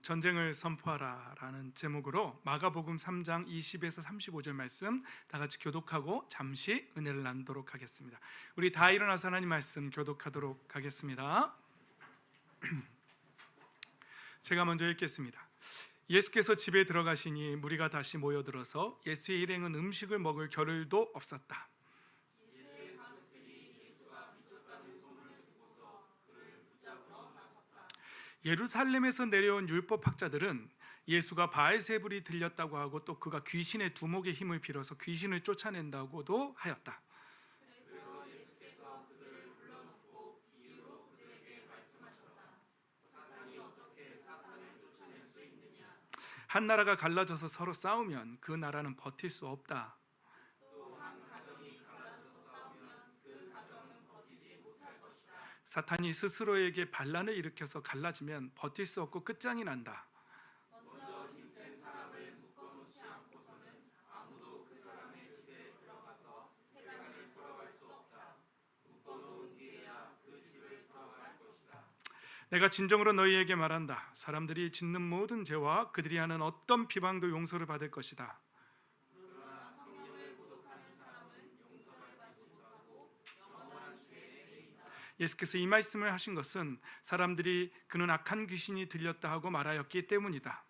전쟁을 선포하라라는 제목으로 마가복음 3장 20에서 35절 말씀 다 같이 교독하고 잠시 은혜를 나누도록 하겠습니다. 우리 다 일어나서 하나님 말씀 교독하도록 하겠습니다. 제가 먼저 읽겠습니다. 예수께서 집에 들어가시니 무리가 다시 모여들어서 예수의 일행은 음식을 먹을 겨를도 없었다. 예루살렘에서 내려온 율법학자들은 예수가 바알세불이 들렸다고 하고 또 그가 귀신의 두목의 힘을 빌어서 귀신을 쫓아낸다고도 하였다. 한 나라가 갈라져서 서로 싸우면 그 나라는 버틸 수 없다. 사탄이 스스로에게 반란을 일으켜서 갈라지면 버틸 수 없고 끝장이 난다. 내가 진정으로 너희에게 말한다. 사람들이 짓는 모든 죄와 그들이 하는 어떤 비방도 용서를 받을 것이다. 예수께서 이 말씀을 하신 것은 사람들이 그는 악한 귀신이 들렸다 하고 말하였기 때문이다.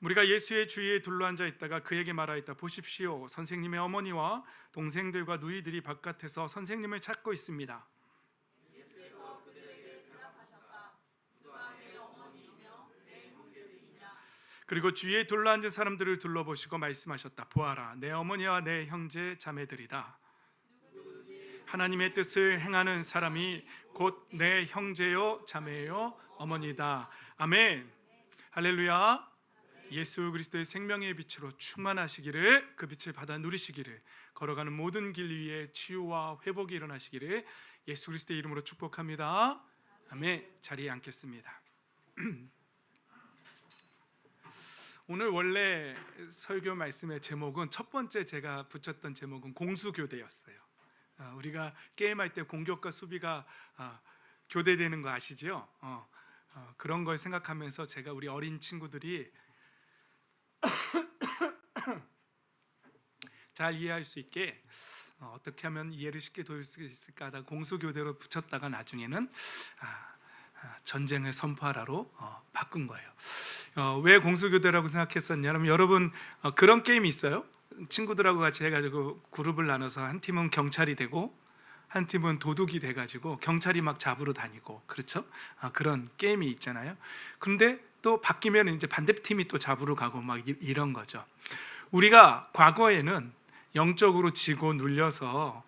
우리가 예수의 주위에 둘러앉아 있다가 그에게 말하였다. 보십시오, 선생님의 어머니와 동생들과 누이들이 바깥에서 선생님을 찾고 있습니다. 그리고 주위에 둘러앉은 사람들을 둘러보시고 말씀하셨다. 보아라, 내 어머니와 내 형제 자매들이다. 하나님의 뜻을 행하는 사람이 곧 내 형제요 자매요 어머니다. 아멘. 할렐루야. 예수 그리스도의 생명의 빛으로 충만하시기를, 그 빛을 받아 누리시기를, 걸어가는 모든 길 위에 치유와 회복이 일어나시기를 예수 그리스도의 이름으로 축복합니다. 아멘. 자리에 앉겠습니다. 오늘 원래 설교 말씀의 제목은, 첫 번째 제가 붙였던 제목은 공수교대였어요. 우리가 게임할 때 공격과 수비가 교대되는 거 아시죠? 그런 걸 생각하면서 제가 우리 어린 친구들이 잘 이해할 수 있게 어떻게 하면 이해를 쉽게 도울 수 있을까 하다 공수교대로 붙였다가 나중에는 전쟁을 선포하라로 바꾼 거예요. 왜 공수교대라고 생각했었냐면, 여러분 그런 게임이 있어요. 친구들하고 같이 해가지고 그룹을 나눠서 한 팀은 경찰이 되고 한 팀은 도둑이 돼가지고 경찰이 막 잡으러 다니고, 그렇죠? 그런 게임이 있잖아요. 그런데 또 바뀌면 이제 반대팀이 또 잡으러 가고 막 이런 거죠. 우리가 과거에는 영적으로 지고 눌려서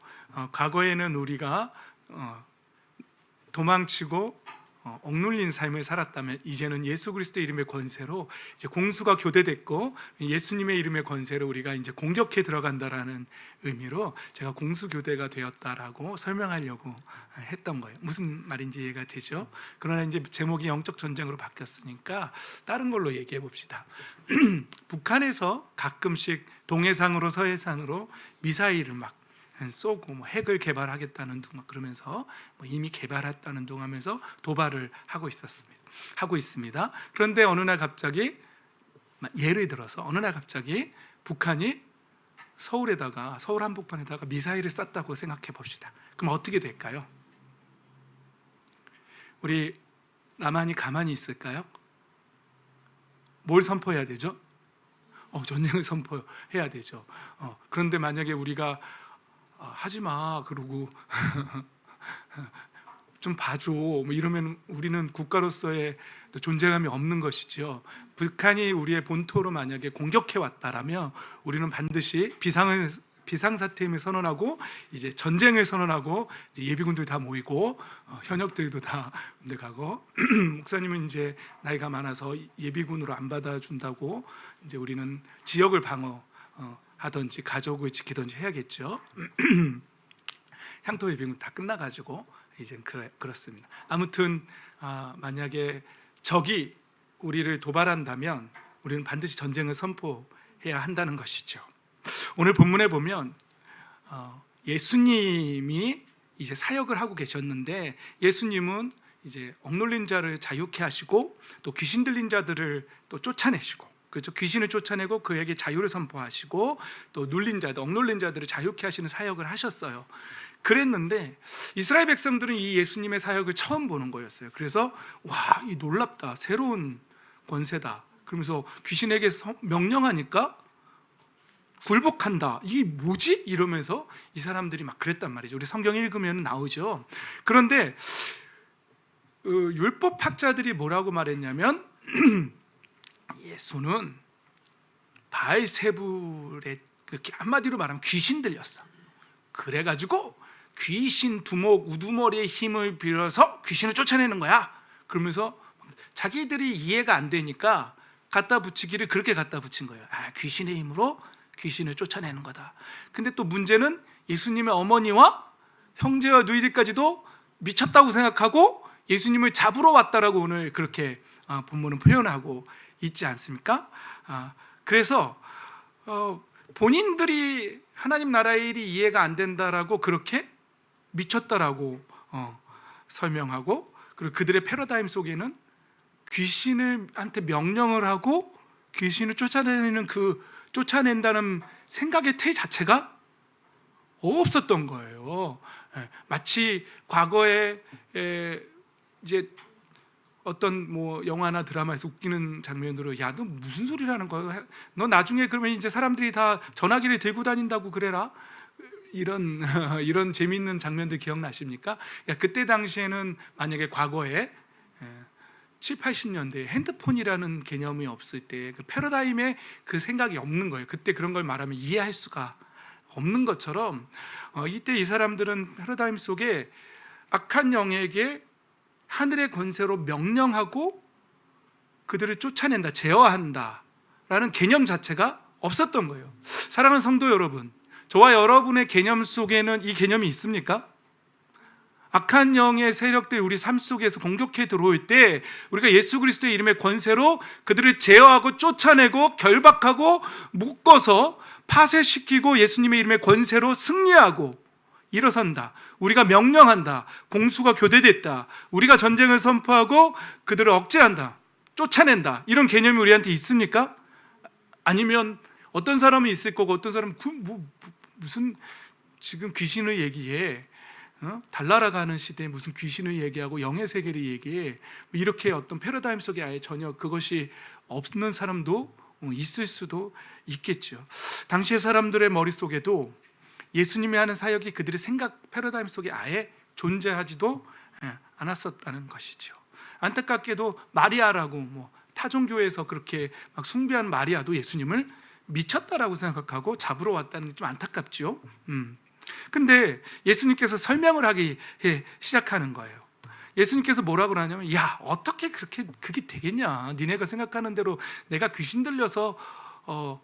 과거에는 우리가 도망치고 억눌린 삶을 살았다면, 이제는 예수 그리스도의 이름의 권세로 이제 공수가 교대됐고 예수님의 이름의 권세로 우리가 이제 공격해 들어간다라는 의미로 제가 공수교대가 되었다라고 설명하려고 했던 거예요. 무슨 말인지 이해가 되죠? 그러나 이제 제목이 영적 전쟁으로 바뀌었으니까 다른 걸로 얘기해 봅시다. 북한에서 가끔씩 동해상으로 서해상으로 미사일을 막 쏘고 핵을 개발하겠다는 둥 그러면서 이미 개발했다는 둥 하면서 도발을 하고 있습니다. 그런데 어느 날 갑자기, 예를 들어서 어느 날 갑자기 북한이 서울 한복판에다가 미사일을 쐈다고 생각해 봅시다. 그럼 어떻게 될까요? 우리 남한이 가만히 있을까요? 뭘 선포해야 되죠? 전쟁을 선포해야 되죠. 그런데 만약에 우리가 하지마 그러고 좀 봐줘 이러면 우리는 국가로서의 존재감이 없는 것이죠. 북한이 우리의 본토로 만약에 공격해 왔다라면 우리는 반드시 비상사태임을 선언하고 이제 전쟁을 선언하고, 이제 예비군들 다 모이고 현역들도 다 군대 가고 목사님은 이제 나이가 많아서 예비군으로 안 받아준다고 이제 우리는 지역을 방어하든지 가족을 지키든지 해야겠죠. 향토 예비군 다 끝나가지고 이제 그렇습니다. 아무튼 만약에 적이 우리를 도발한다면 우리는 반드시 전쟁을 선포해야 한다는 것이죠. 오늘 본문에 보면 예수님이 이제 사역을 하고 계셨는데, 예수님은 이제 억눌린 자를 자유케 하시고 또 귀신 들린 자들을 또 쫓아내시고, 그렇죠? 귀신을 쫓아내고 그에게 자유를 선포하시고 또 눌린 자들, 억눌린 자들을 자유케 하시는 사역을 하셨어요. 그랬는데 이스라엘 백성들은 이 예수님의 사역을 처음 보는 거였어요. 그래서 와, 이 놀랍다, 새로운 권세다, 그러면서 귀신에게 명령하니까 굴복한다, 이게 뭐지? 이러면서 이 사람들이 막 그랬단 말이죠. 우리 성경 읽으면 나오죠. 그런데 율법학자들이 뭐라고 말했냐면 예수는 바알세불에 한마디로 말하면 귀신 들렸어. 그래가지고 귀신 두목 우두머리의 힘을 빌어서 귀신을 쫓아내는 거야. 그러면서 자기들이 이해가 안 되니까 갖다 붙이기를 그렇게 갖다 붙인 거예요. 아, 귀신의 힘으로 귀신을 쫓아내는 거다. 근데 또 문제는 예수님의 어머니와 형제와 누이들까지도 미쳤다고 생각하고 예수님을 잡으러 왔다라고 오늘 그렇게 본문은 표현하고 있지 않습니까? 그래서 본인들이 하나님 나라의 일이 이해가 안 된다라고 그렇게 미쳤다라고 설명하고, 그리고 그들의 패러다임 속에는 귀신한테 명령을 하고 귀신을 쫓아내는 쫓아낸다는 생각의 틀 자체가 없었던 거예요. 마치 과거에 이제 어떤 뭐 영화나 드라마에서 웃기는 장면으로, 야, 너 무슨 소리라는 거야? 너 나중에 그러면 이제 사람들이 다 전화기를 들고 다닌다고 그래라. 이런 재미있는 장면들 기억나십니까? 그때 당시에는 만약에 과거에 7, 80년대에 핸드폰이라는 개념이 없을 때 그 패러다임에 그 생각이 없는 거예요. 그때 그런 걸 말하면 이해할 수가 없는 것처럼 이때 이 사람들은 패러다임 속에 악한 영에게 하늘의 권세로 명령하고 그들을 쫓아낸다, 제어한다 라는 개념 자체가 없었던 거예요. 사랑하는 성도 여러분, 저와 여러분의 개념 속에는 이 개념이 있습니까? 악한 영의 세력들이 우리 삶 속에서 공격해 들어올 때 우리가 예수 그리스도의 이름의 권세로 그들을 제어하고 쫓아내고 결박하고 묶어서 파쇄시키고 예수님의 이름의 권세로 승리하고 일어선다, 우리가 명령한다, 공수가 교대됐다, 우리가 전쟁을 선포하고 그들을 억제한다, 쫓아낸다, 이런 개념이 우리한테 있습니까? 아니면 어떤 사람은 있을 거고 어떤 사람은 무슨 지금 귀신을 얘기해, 달나라가는 시대에 무슨 귀신을 얘기하고 영의 세계를 얘기해, 이렇게 어떤 패러다임 속에 아예 전혀 그것이 없는 사람도 있을 수도 있겠죠. 당시의 사람들의 머릿속에도 예수님이 하는 사역이 그들의 생각 패러다임 속에 아예 존재하지도 않았었다는 것이죠. 안타깝게도 마리아라고 타종교에서 그렇게 막 숭배한 마리아도 예수님을 미쳤다라고 생각하고 잡으러 왔다는 게 좀 안타깝죠. 근데 예수님께서 설명을 하기 시작하는 거예요. 예수님께서 뭐라고 하냐면, 야, 어떻게 그게 되겠냐? 니네가 생각하는 대로 내가 귀신 들려서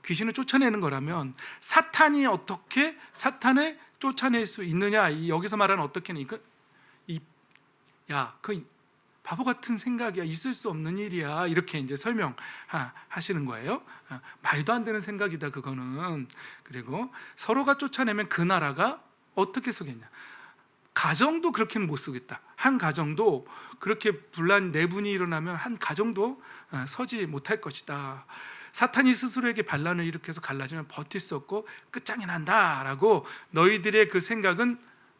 귀신을 쫓아내는 거라면 사탄이 어떻게 사탄을 쫓아낼 수 있느냐? 여기서 말하는 어떻게는 그 바보 같은 생각이야, 있을 수 없는 일이야, 이렇게 이제 설명하시는 거예요. 말도 안 되는 생각이다 그거는. 그리고 서로가 쫓아내면 그 나라가 어떻게 서겠냐? 가정도 그렇게는 못 서겠다. 한 가정도 그렇게 분란 내분이 일어나면 한 가정도 서지 못할 것이다. 사탄이 스스로에게 반란을 일으켜서 갈라지면 버틸 수 없고 끝장이 난다라고, 너희들의 그 생각은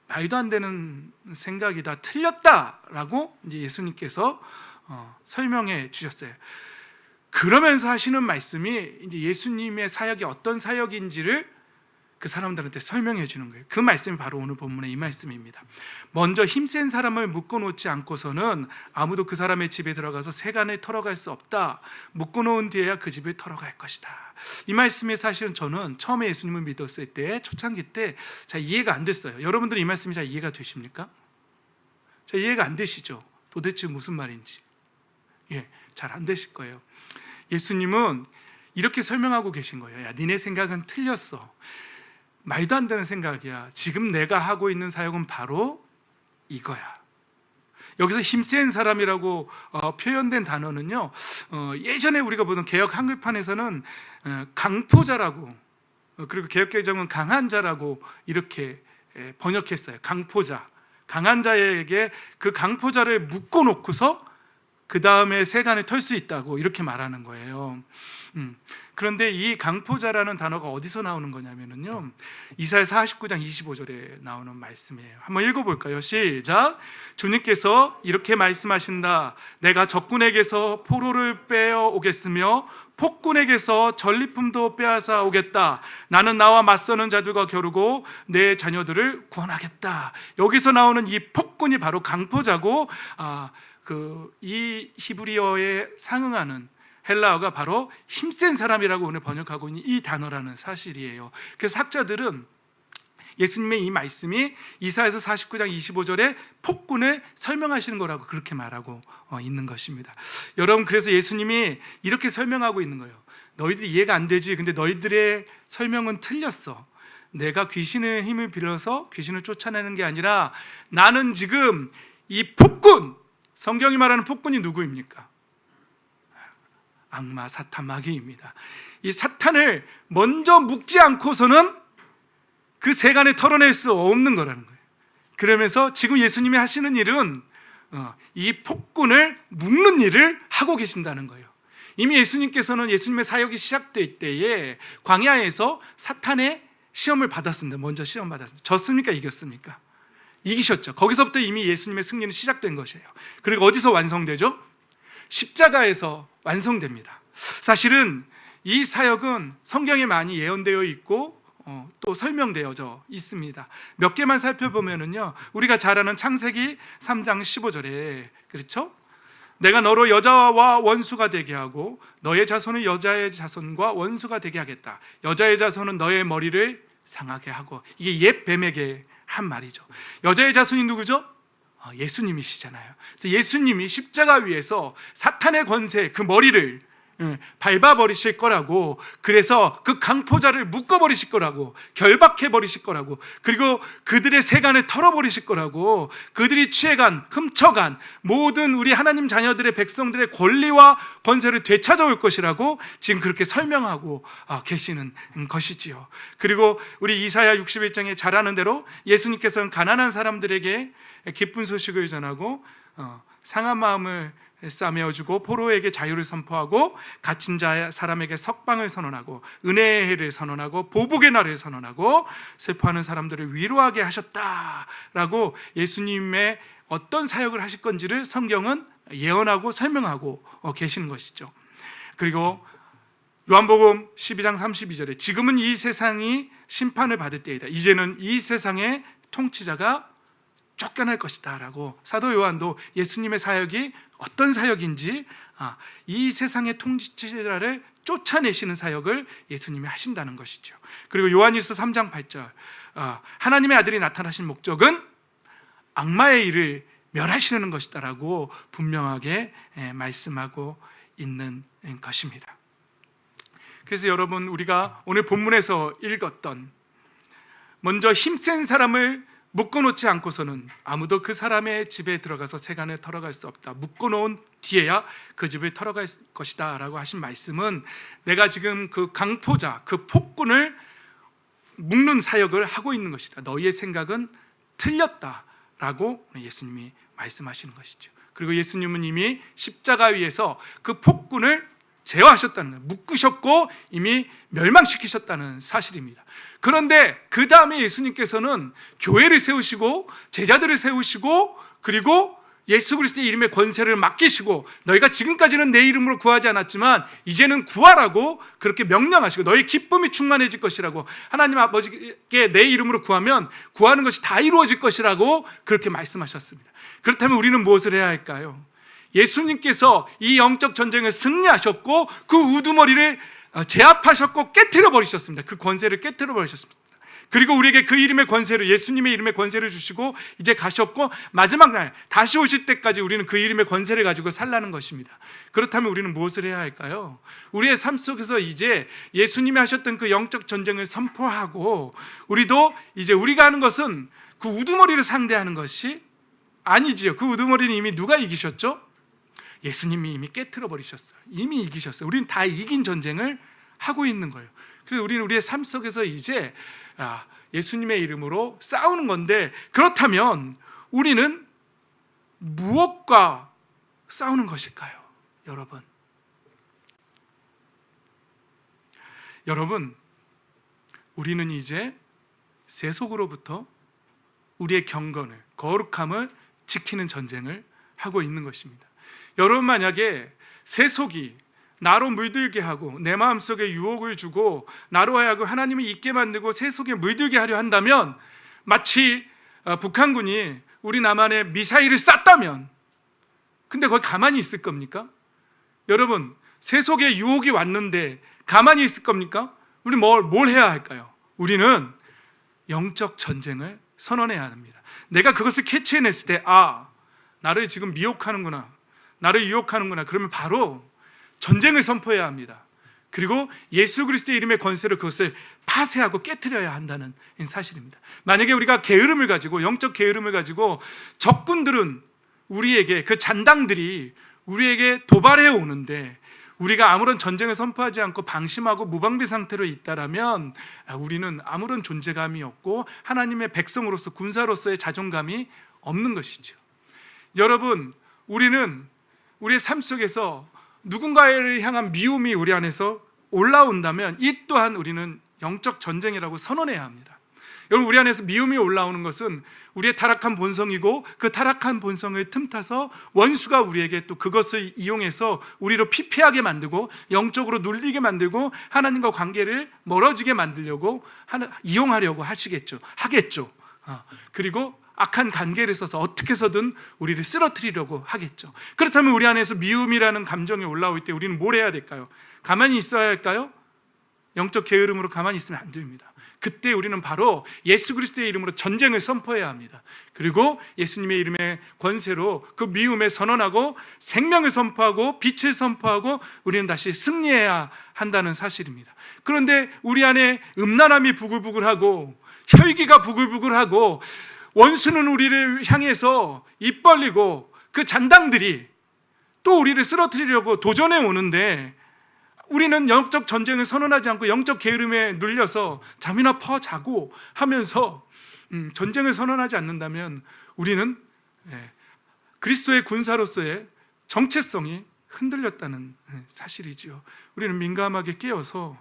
말도 안 되는 생각이다, 틀렸다라고 이제 예수님께서 설명해 주셨어요. 그러면서 하시는 말씀이 이제 예수님의 사역이 어떤 사역인지를 그 사람들한테 설명해 주는 거예요. 그 말씀이 바로 오늘 본문의 이 말씀입니다. 먼저 힘센 사람을 묶어놓지 않고서는 아무도 그 사람의 집에 들어가서 세간을 털어갈 수 없다. 묶어놓은 뒤에야 그 집을 털어갈 것이다. 이 말씀이 사실은 저는 처음에 예수님을 믿었을 때, 초창기 때 잘 이해가 안 됐어요. 여러분들은 이 말씀이 잘 이해가 되십니까? 잘 이해가 안 되시죠? 도대체 무슨 말인지. 잘 안 되실 거예요. 예수님은 이렇게 설명하고 계신 거예요. 야, 니네 생각은 틀렸어. 말도 안 되는 생각이야. 지금 내가 하고 있는 사역은 바로 이거야. 여기서 힘센 사람이라고 표현된 단어는요, 예전에 우리가 보던 개역 한글판에서는 강포자라고, 그리고 개역개정은 강한 자라고 이렇게 번역했어요. 강포자, 강한 자에게 그 강포자를 묶어 놓고서 그 다음에 세간에 털 수 있다고 이렇게 말하는 거예요. 그런데 이 강포자라는 단어가 어디서 나오는 거냐면요, 이사야 49장 25절에 나오는 말씀이에요. 한번 읽어볼까요? 시작. 주님께서 이렇게 말씀하신다. 내가 적군에게서 포로를 빼어 오겠으며 폭군에게서 전리품도 빼앗아 오겠다. 나는 나와 맞서는 자들과 겨루고 내 자녀들을 구원하겠다. 여기서 나오는 이 폭군이 바로 강포자고, 이 히브리어에 상응하는 헬라어가 바로 힘센 사람이라고 오늘 번역하고 있는 이 단어라는 사실이에요. 그래서 학자들은 예수님의 이 말씀이 이사야서 49장 25절에 폭군을 설명하시는 거라고 그렇게 말하고 있는 것입니다. 여러분, 그래서 예수님이 이렇게 설명하고 있는 거예요. 너희들이 이해가 안 되지. 근데 너희들의 설명은 틀렸어. 내가 귀신의 힘을 빌어서 귀신을 쫓아내는 게 아니라 나는 지금 이 폭군, 성경이 말하는 폭군이 누구입니까? 악마, 사탄, 마귀입니다. 이 사탄을 먼저 묶지 않고서는 그 세간에 털어낼 수 없는 거라는 거예요. 그러면서 지금 예수님이 하시는 일은 이 폭군을 묶는 일을 하고 계신다는 거예요. 이미 예수님께서는 예수님의 사역이 시작될 때에 광야에서 사탄의 시험을 받았습니다. 먼저 시험 받았습니다. 졌습니까? 이겼습니까? 이기셨죠. 거기서부터 이미 예수님의 승리는 시작된 것이에요. 그리고 어디서 완성되죠? 십자가에서 완성됩니다. 사실은 이 사역은 성경에 많이 예언되어 있고 또 설명되어져 있습니다. 몇 개만 살펴보면은요, 우리가 잘 아는 창세기 3장 15절에 그렇죠? 내가 너로 여자와 원수가 되게 하고 너의 자손은 여자의 자손과 원수가 되게 하겠다. 여자의 자손은 너의 머리를 상하게 하고, 이게 옛 뱀에게 한 말이죠. 여자의 자손이 누구죠? 예수님이시잖아요. 그래서 예수님이 십자가 위에서 사탄의 권세, 그 머리를 밟아버리실 거라고, 그래서 그 강포자를 묶어버리실 거라고, 결박해버리실 거라고, 그리고 그들의 세간을 털어버리실 거라고, 그들이 취해간, 훔쳐간 모든 우리 하나님 자녀들의 백성들의 권리와 권세를 되찾아올 것이라고 지금 그렇게 설명하고 계시는 것이지요. 그리고 우리 이사야 61장에 잘 아는 대로 예수님께서는 가난한 사람들에게 기쁜 소식을 전하고 상한 마음을 싸매어주고 포로에게 자유를 선포하고 갇힌 자 사람에게 석방을 선언하고 은혜의 해를 선언하고 보복의 날을 선언하고 슬퍼하는 사람들을 위로하게 하셨다라고 예수님의 어떤 사역을 하실 건지를 성경은 예언하고 설명하고 계시는 것이죠. 그리고 요한복음 12장 32절에 지금은 이 세상이 심판을 받을 때이다. 이제는 이 세상의 통치자가 쫓겨날 것이다 라고 사도 요한도 예수님의 사역이 어떤 사역인지, 이 세상의 통치자를 쫓아내시는 사역을 예수님이 하신다는 것이죠. 그리고 요한일서 3장 8절, 하나님의 아들이 나타나신 목적은 악마의 일을 멸하시는 것이다 라고 분명하게 말씀하고 있는 것입니다. 그래서 여러분, 우리가 오늘 본문에서 읽었던, 먼저 힘센 사람을 묶어놓지 않고서는 아무도 그 사람의 집에 들어가서 세간을 털어갈 수 없다. 묶어놓은 뒤에야 그 집을 털어갈 것이다 라고 하신 말씀은, 내가 지금 그 강포자, 그 폭군을 묶는 사역을 하고 있는 것이다. 너희의 생각은 틀렸다 라고 예수님이 말씀하시는 것이죠. 그리고 예수님은 이미 십자가 위에서 그 폭군을 제어하셨다는 거예요. 묶으셨고 이미 멸망시키셨다는 사실입니다. 그런데 그 다음에 예수님께서는 교회를 세우시고 제자들을 세우시고, 그리고 예수 그리스도의 이름의 권세를 맡기시고, 너희가 지금까지는 내 이름으로 구하지 않았지만 이제는 구하라고 그렇게 명령하시고, 너희 기쁨이 충만해질 것이라고, 하나님 아버지께 내 이름으로 구하면 구하는 것이 다 이루어질 것이라고 그렇게 말씀하셨습니다. 그렇다면 우리는 무엇을 해야 할까요? 예수님께서 이 영적 전쟁을 승리하셨고 그 우두머리를 제압하셨고 깨트려 버리셨습니다. 그 권세를 깨트려 버리셨습니다. 그리고 우리에게 그 이름의 권세를, 예수님의 이름의 권세를 주시고 이제 가셨고 마지막 날 다시 오실 때까지 우리는 그 이름의 권세를 가지고 살라는 것입니다. 그렇다면 우리는 무엇을 해야 할까요? 우리의 삶 속에서 이제 예수님이 하셨던 그 영적 전쟁을 선포하고, 우리도 이제 우리가 하는 것은 그 우두머리를 상대하는 것이 아니지요. 그 우두머리는 이미 누가 이기셨죠? 예수님이 이미 깨트려 버리셨어요. 이미 이기셨어요. 우리는 다 이긴 전쟁을 하고 있는 거예요. 그래서 우리는 우리의 삶 속에서 이제 예수님의 이름으로 싸우는 건데, 그렇다면 우리는 무엇과 싸우는 것일까요? 여러분, 우리는 이제 세속으로부터 우리의 경건을, 거룩함을 지키는 전쟁을 하고 있는 것입니다. 여러분, 만약에 세속이 나로 물들게 하고 내 마음속에 유혹을 주고 나로 하여금 하나님을 잊게 만들고 세속에 물들게 하려 한다면, 마치 북한군이 우리 남한에 미사일을 쐈다면, 근데 거기 가만히 있을 겁니까? 여러분, 세속에 유혹이 왔는데 가만히 있을 겁니까? 우리 뭘 해야 할까요? 우리는 영적 전쟁을 선언해야 합니다. 내가 그것을 캐치해냈을 때, 나를 지금 미혹하는구나, 나를 유혹하는구나, 그러면 바로 전쟁을 선포해야 합니다. 그리고 예수 그리스도의 이름의 권세로 그것을 파쇄하고 깨트려야 한다는 사실입니다. 만약에 우리가 게으름을 가지고, 영적 게으름을 가지고 적군들은 우리에게, 그 잔당들이 우리에게 도발해 오는데 우리가 아무런 전쟁을 선포하지 않고 방심하고 무방비 상태로 있다라면 우리는 아무런 존재감이 없고 하나님의 백성으로서, 군사로서의 자존감이 없는 것이죠. 여러분, 우리는 우리의 삶 속에서 누군가를 향한 미움이 우리 안에서 올라온다면 이 또한 우리는 영적 전쟁이라고 선언해야 합니다. 여러분, 우리 안에서 미움이 올라오는 것은 우리의 타락한 본성이고, 그 타락한 본성을 틈타서 원수가 우리에게 또 그것을 이용해서 우리로 피폐하게 만들고 영적으로 눌리게 만들고 하나님과 관계를 멀어지게 만들려고 이용하려고 하겠죠. 그리고 악한 관계를 써서 어떻게 해서든 우리를 쓰러뜨리려고 하겠죠. 그렇다면 우리 안에서 미움이라는 감정이 올라올 때 우리는 뭘 해야 될까요? 가만히 있어야 할까요? 영적 게으름으로 가만히 있으면 안 됩니다. 그때 우리는 바로 예수 그리스도의 이름으로 전쟁을 선포해야 합니다. 그리고 예수님의 이름의 권세로 그 미움에 선언하고 생명을 선포하고 빛을 선포하고 우리는 다시 승리해야 한다는 사실입니다. 그런데 우리 안에 음란함이 부글부글하고 혈기가 부글부글하고 원수는 우리를 향해서 입 벌리고 그 잔당들이 또 우리를 쓰러뜨리려고 도전해 오는데, 우리는 영적 전쟁을 선언하지 않고 영적 게으름에 눌려서 잠이나 자고 하면서 전쟁을 선언하지 않는다면 우리는 그리스도의 군사로서의 정체성이 흔들렸다는 사실이지요. 우리는 민감하게 깨어서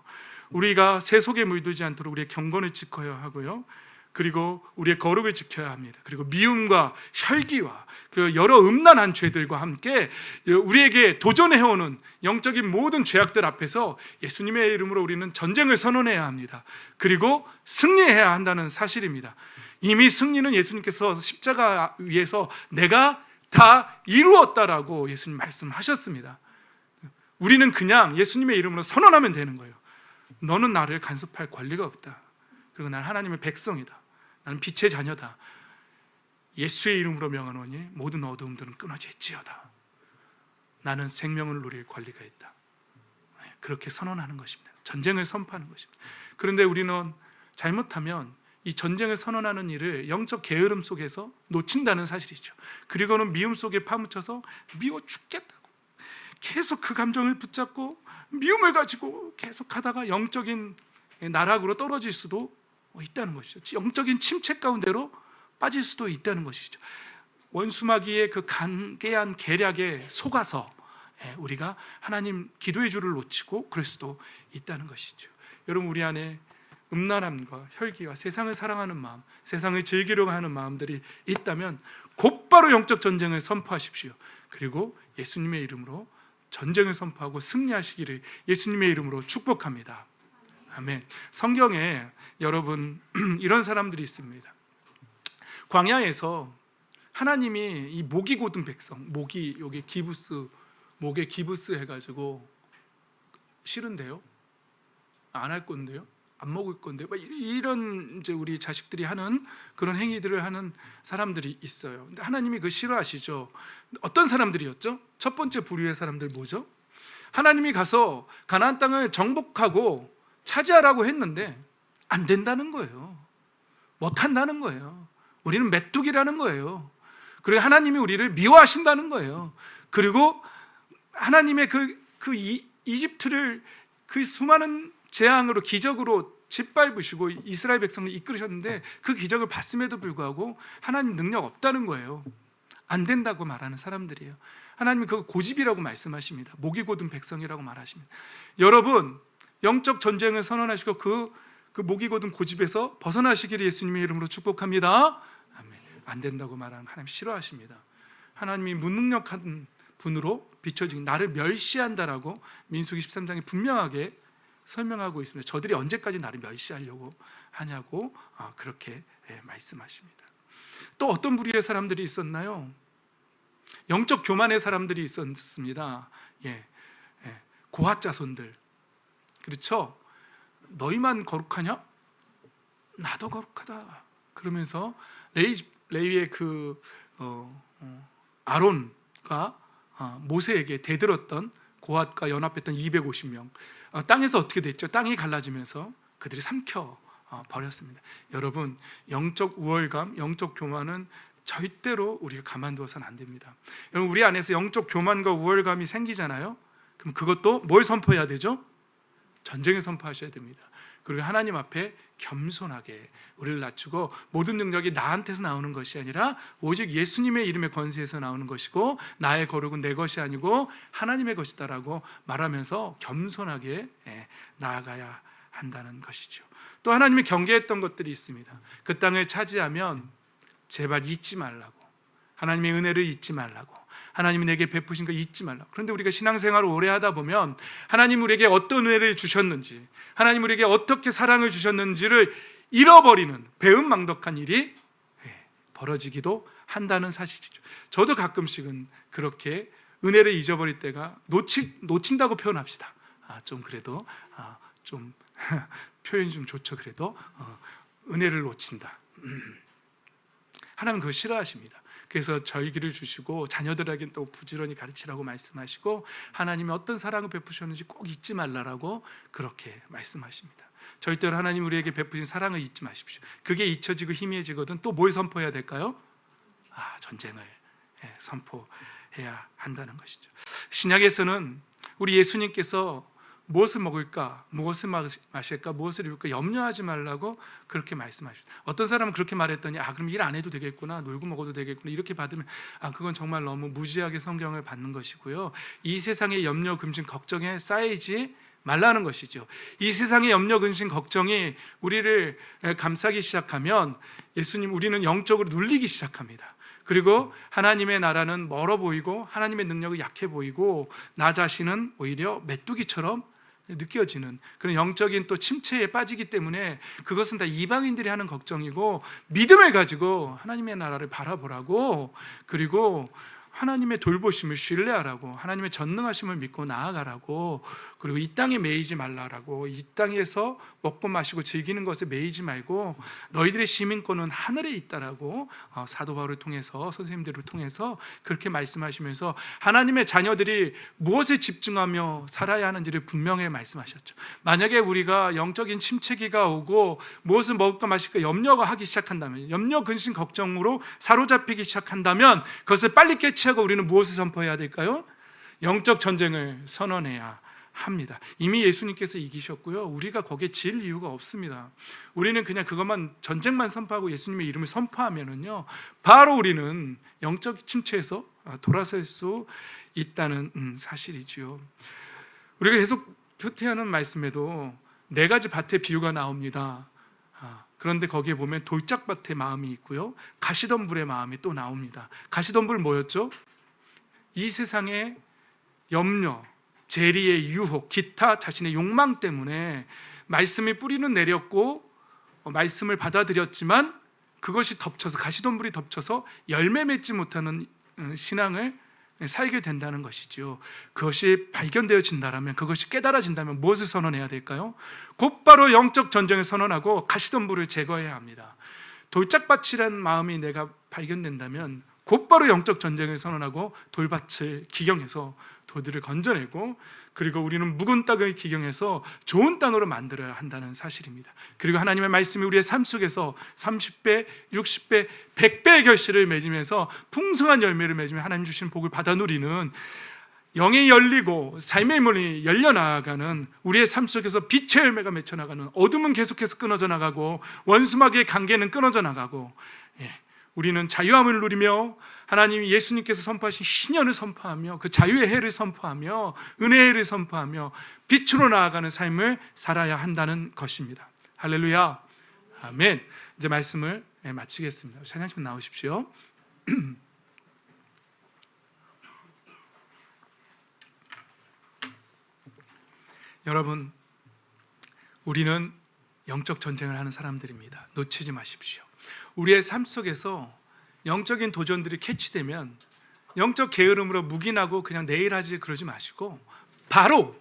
우리가 세속에 물들지 않도록 우리의 경건을 지켜야 하고요, 그리고 우리의 거룩을 지켜야 합니다. 그리고 미움과 혈기와 그리고 여러 음란한 죄들과 함께 우리에게 도전해오는 영적인 모든 죄악들 앞에서 예수님의 이름으로 우리는 전쟁을 선언해야 합니다. 그리고 승리해야 한다는 사실입니다. 이미 승리는 예수님께서 십자가 위에서 내가 다 이루었다라고 예수님 말씀하셨습니다. 우리는 그냥 예수님의 이름으로 선언하면 되는 거예요. 너는 나를 간섭할 권리가 없다. 그리고 난 하나님의 백성이다. 나는 빛의 자녀다. 예수의 이름으로 명하노니 모든 어두움들은 끊어질지어다. 나는 생명을 누릴 권리가 있다. 그렇게 선언하는 것입니다. 전쟁을 선포하는 것입니다. 그런데 우리는 잘못하면 이 전쟁을 선언하는 일을 영적 게으름 속에서 놓친다는 사실이죠. 그리고는 미움 속에 파묻혀서 미워 죽겠다고 계속 그 감정을 붙잡고 미움을 가지고 계속 하다가 영적인 나락으로 떨어질 수도 있다는 것이죠. 영적인 침체 가운데로 빠질 수도 있다는 것이죠. 원수마귀의 그 간계한 계략에 속아서 우리가 하나님 기도의 줄을 놓치고 그럴 수도 있다는 것이죠. 여러분, 우리 안에 음란함과 혈기와 세상을 사랑하는 마음, 세상을 즐기려고 하는 마음들이 있다면 곧바로 영적 전쟁을 선포하십시오. 그리고 예수님의 이름으로 전쟁을 선포하고 승리하시기를 예수님의 이름으로 축복합니다. 아멘. 성경에 여러분 이런 사람들이 있습니다. 광야에서 하나님이 이 목이 곧은 백성, 목이 여기 기부스, 목에 기부스 해가지고 싫은데요, 안 할 건데요, 안 먹을 건데요, 이런 이제 우리 자식들이 하는 그런 행위들을 하는 사람들이 있어요. 근데 하나님이 그 싫어하시죠. 어떤 사람들이었죠? 첫 번째 부류의 사람들 뭐죠? 하나님이 가서 가나안 땅을 정복하고 차지하라고 했는데 안 된다는 거예요. 못 한다는 거예요. 우리는 메뚜기라는 거예요. 그리고 하나님이 우리를 미워하신다는 거예요. 그리고 하나님의 이집트를 그 수많은 재앙으로 기적으로 짓밟으시고 이스라엘 백성을 이끌으셨는데 그 기적을 봤음에도 불구하고 하나님 능력 없다는 거예요. 안 된다고 말하는 사람들이에요. 하나님이 그거 고집이라고 말씀하십니다. 목이 곧은 백성이라고 말하십니다. 여러분, 영적 전쟁을 선언하시고 그 목이 곧은 고집에서 벗어나시기를 예수님의 이름으로 축복합니다. 아멘. 안 된다고 말하는 하나님 싫어하십니다. 하나님이 무능력한 분으로 비춰지기, 나를 멸시한다라고 민수기 13장에 분명하게 설명하고 있습니다. 저들이 언제까지 나를 멸시하려고 하냐고 그렇게 말씀하십니다. 또 어떤 부류의 사람들이 있었나요? 영적 교만의 사람들이 있었습니다. 고핫 자손들. 그렇죠? 너희만 거룩하냐? 나도 거룩하다. 그러면서 레위의 아론과 모세에게 대들었던 고핫과 연합했던 250명, 땅에서 어떻게 됐죠? 땅이 갈라지면서 그들이 삼켜 버렸습니다. 여러분, 영적 우월감, 영적 교만은 절대로 우리가 가만두어서는 안 됩니다. 여러분, 우리 안에서 영적 교만과 우월감이 생기잖아요. 그럼 그것도 뭘 선포해야 되죠? 전쟁을 선포하셔야 됩니다. 그리고 하나님 앞에 겸손하게 우리를 낮추고, 모든 능력이 나한테서 나오는 것이 아니라 오직 예수님의 이름의 권세에서 나오는 것이고, 나의 거룩은 내 것이 아니고 하나님의 것이다라고 말하면서 겸손하게 나아가야 한다는 것이죠. 또 하나님이 경계했던 것들이 있습니다. 그 땅을 차지하면 제발 잊지 말라고, 하나님의 은혜를 잊지 말라고, 하나님이 내게 베푸신 거 잊지 말라. 그런데 우리가 신앙생활을 오래 하다 보면 하나님 우리에게 어떤 은혜를 주셨는지, 하나님 우리에게 어떻게 사랑을 주셨는지를 잃어버리는 배은망덕한 일이 벌어지기도 한다는 사실이죠. 저도 가끔씩은 그렇게 은혜를 잊어버릴 때가, 놓친다고 표현합시다. 좀 그래도 좀 표현이 좀 좋죠. 그래도 은혜를 놓친다. 하나님은 그거 싫어하십니다. 그래서 절기를 주시고 자녀들에게 또 부지런히 가르치라고 말씀하시고, 하나님이 어떤 사랑을 베푸셨는지 꼭 잊지 말라라고 그렇게 말씀하십니다. 절대로 하나님 우리에게 베푸신 사랑을 잊지 마십시오. 그게 잊혀지고 희미해지거든 또 뭘 선포해야 될까요? 전쟁을 선포해야 한다는 것이죠. 신약에서는 우리 예수님께서 무엇을 먹을까, 무엇을 마실까, 무엇을 입을까 염려하지 말라고 그렇게 말씀하셨어요. 어떤 사람은 그렇게 말했더니 그럼 일 안 해도 되겠구나, 놀고 먹어도 되겠구나, 이렇게 받으면 그건 정말 너무 무지하게 성경을 받는 것이고요. 이 세상의 염려, 근심, 걱정에 쌓이지 말라는 것이죠. 이 세상의 염려, 근심, 걱정이 우리를 감싸기 시작하면 우리는 영적으로 눌리기 시작합니다. 그리고 하나님의 나라는 멀어 보이고 하나님의 능력이 약해 보이고 나 자신은 오히려 메뚜기처럼 느껴지는 그런 영적인 또 침체에 빠지기 때문에, 그것은 다 이방인들이 하는 걱정이고, 믿음을 가지고 하나님의 나라를 바라보라고, 그리고 하나님의 돌보심을 신뢰하라고, 하나님의 전능하심을 믿고 나아가라고, 그리고 이 땅에 매이지 말라라고, 이 땅에서 먹고 마시고 즐기는 것에 매이지 말고 너희들의 시민권은 하늘에 있다라고 사도 바울을 통해서, 선생님들을 통해서 그렇게 말씀하시면서 하나님의 자녀들이 무엇에 집중하며 살아야 하는지를 분명히 말씀하셨죠. 만약에 우리가 영적인 침체기가 오고 무엇을 먹을까 마실까 염려가 하기 시작한다면, 염려, 근심, 걱정으로 사로잡히기 시작한다면, 그것을 빨리 깨치하고 우리는 무엇을 선포해야 될까요? 영적 전쟁을 선언해야 합니다. 이미 예수님께서 이기셨고요. 우리가 거기에 질 이유가 없습니다. 우리는 그냥 그것만, 전쟁만 선포하고 예수님의 이름을 선포하면은요, 바로 우리는 영적 침체에서 돌아설 수 있다는 사실이지요. 우리가 계속 표태하는 말씀에도 4가지 밭의 비유가 나옵니다. 그런데 거기에 보면 돌짝밭의 마음이 있고요, 가시덤불의 마음이 또 나옵니다. 가시덤불 뭐였죠? 이 세상의 염려, 재리의 유혹, 기타 자신의 욕망 때문에 말씀의 뿌리는 내렸고 말씀을 받아들였지만 그것이 덮쳐서, 가시덤불이 덮쳐서 열매 맺지 못하는 신앙을 살게 된다는 것이죠. 그것이 발견되어진다면, 그것이 깨달아진다면 무엇을 선언해야 될까요? 곧바로 영적 전쟁을 선언하고 가시덤불을 제거해야 합니다. 돌짝밭이라는 마음이 내가 발견된다면 곧바로 영적 전쟁을 선언하고 돌밭을 기경해서 돌들을 건져내고, 그리고 우리는 묵은 땅을 기경해서 좋은 땅으로 만들어야 한다는 사실입니다. 그리고 하나님의 말씀이 우리의 삶 속에서 30배, 60배, 100배의 결실을 맺으면서 풍성한 열매를 맺으며 하나님 주신 복을 받아 누리는 영이 열리고 삶의 문이 열려나가는 우리의 삶 속에서 빛의 열매가 맺혀나가는, 어둠은 계속해서 끊어져 나가고 원수마귀의 관계는 끊어져 나가고, 우리는 자유함을 누리며 하나님이 예수님께서 선포하신 신년을 선포하며 그 자유의 해를 선포하며 은혜의 해를 선포하며 빛으로 나아가는 삶을 살아야 한다는 것입니다. 할렐루야, 아멘. 이제 말씀을 마치겠습니다. 찬양팀 나오십시오. 여러분, 우리는 영적 전쟁을 하는 사람들입니다. 놓치지 마십시오. 우리의 삶 속에서 영적인 도전들이 캐치되면 영적 게으름으로 묵인하고 그냥 내일 하지 그러지 마시고, 바로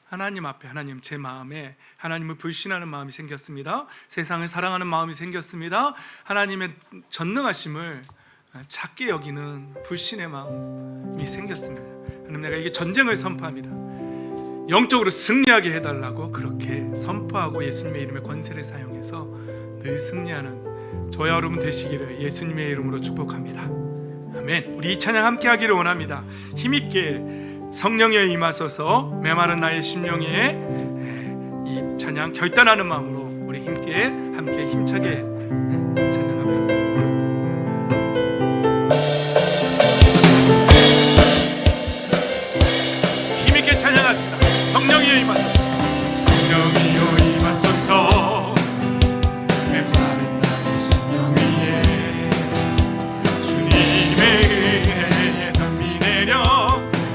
하나님 앞에, 하나님, 제 마음에 하나님을 불신하는 마음이 생겼습니다. 세상을 사랑하는 마음이 생겼습니다. 하나님의 전능하심을 작게 여기는 불신의 마음이 생겼습니다. 하나님, 내가 이게 전쟁을 선포합니다. 영적으로 승리하게 해달라고 그렇게 선포하고 예수님의 이름의 권세를 사용해서 늘 승리하는 저와 여러분 되시기를 예수님의 이름으로 축복합니다. 아멘. 우리 이 찬양 함께 하기를 원합니다. 힘있게 성령에 임하소서. 메마른 나의 심령에, 이 찬양 결단하는 마음으로 우리 함께 힘차게 찬양합니다. 힘있게 찬양합니다. 성령이여 임하소서. 성령이여 임하소서. 메마른 나의 심령 위에 주님의 은혜에 담비 내려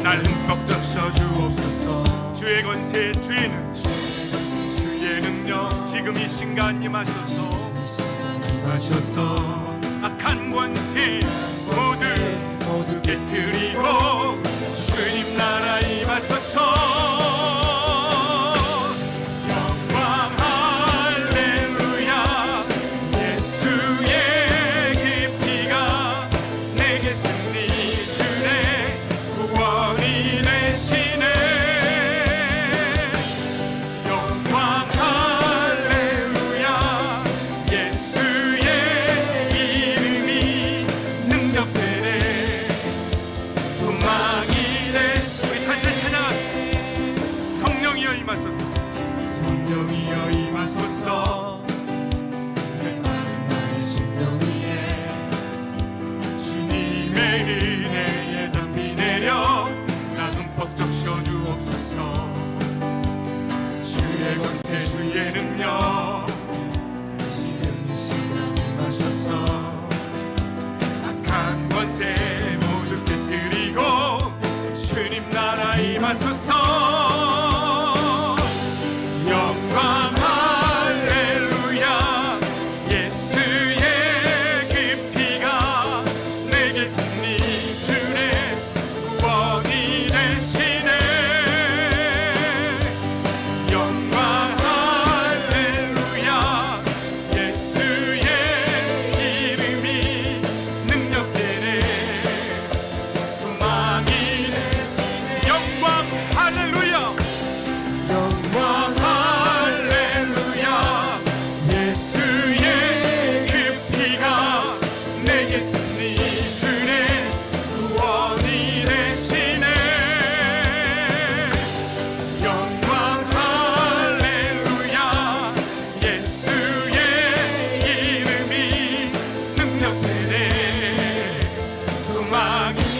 날 흠뻑 적셔 주옵소서. 주의 권세, 주의 능력, 지금 이 순간 임하소서. 악한 권세 모두 깨트리고 주님 나라 임하소서. 성령이여 임하소서. 메마른 나의 심령 위에 주님의 은혜에 담비 내려 나 흠뻑 적셔 주옵소서. 주의 권세, 주의 능력, 지금 이 시간 임하소서. 악한 권세 모두 깨뜨리고 주님 나라 임하소서.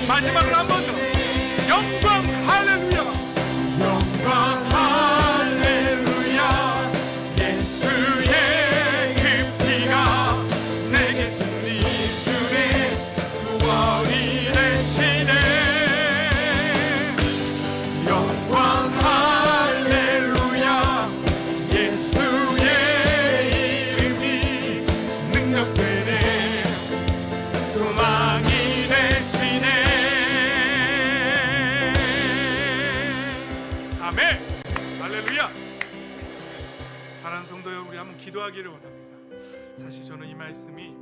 마지막으로 한 번 더 영광 할렐루야. 영광 할렐루야. 예수의 그 피가 내게 승리 주네 구원이 되시네. 영광 할렐루야. 예수의 이름이 능력되네 소망이 되시네. 아멘. 할렐루야. 사랑하는 성도 여러분, 우리 한번 기도하기를 원합니다. 사실 저는 이 말씀이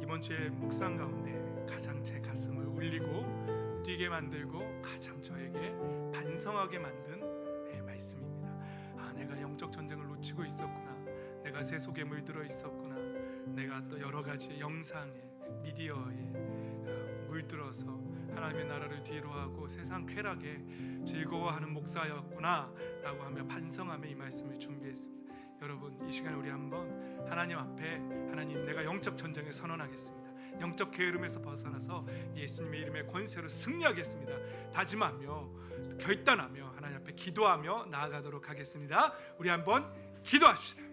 이번 주에 묵상 가운데 가장 제 가슴을 울리고 뛰게 만들고 가장 저에게 반성하게 만든 말씀입니다. 내가 영적 전쟁을 놓치고 있었구나. 내가 세속에 물들어 있었구나. 내가 또 여러 가지 영상에, 미디어에 물들어서 하나님의 나라를 뒤로하고 세상 쾌락에 즐거워하는 목사였구나라고 하며 반성하며 이 말씀을 준비했습니다. 여러분, 이 시간에 우리 한번 하나님 앞에, 하나님, 내가 영적 전쟁을 선언하겠습니다. 영적 게으름에서 벗어나서 예수님의 이름의 권세로 승리하겠습니다. 다짐하며 결단하며 하나님 앞에 기도하며 나아가도록 하겠습니다. 우리 한번 기도합시다.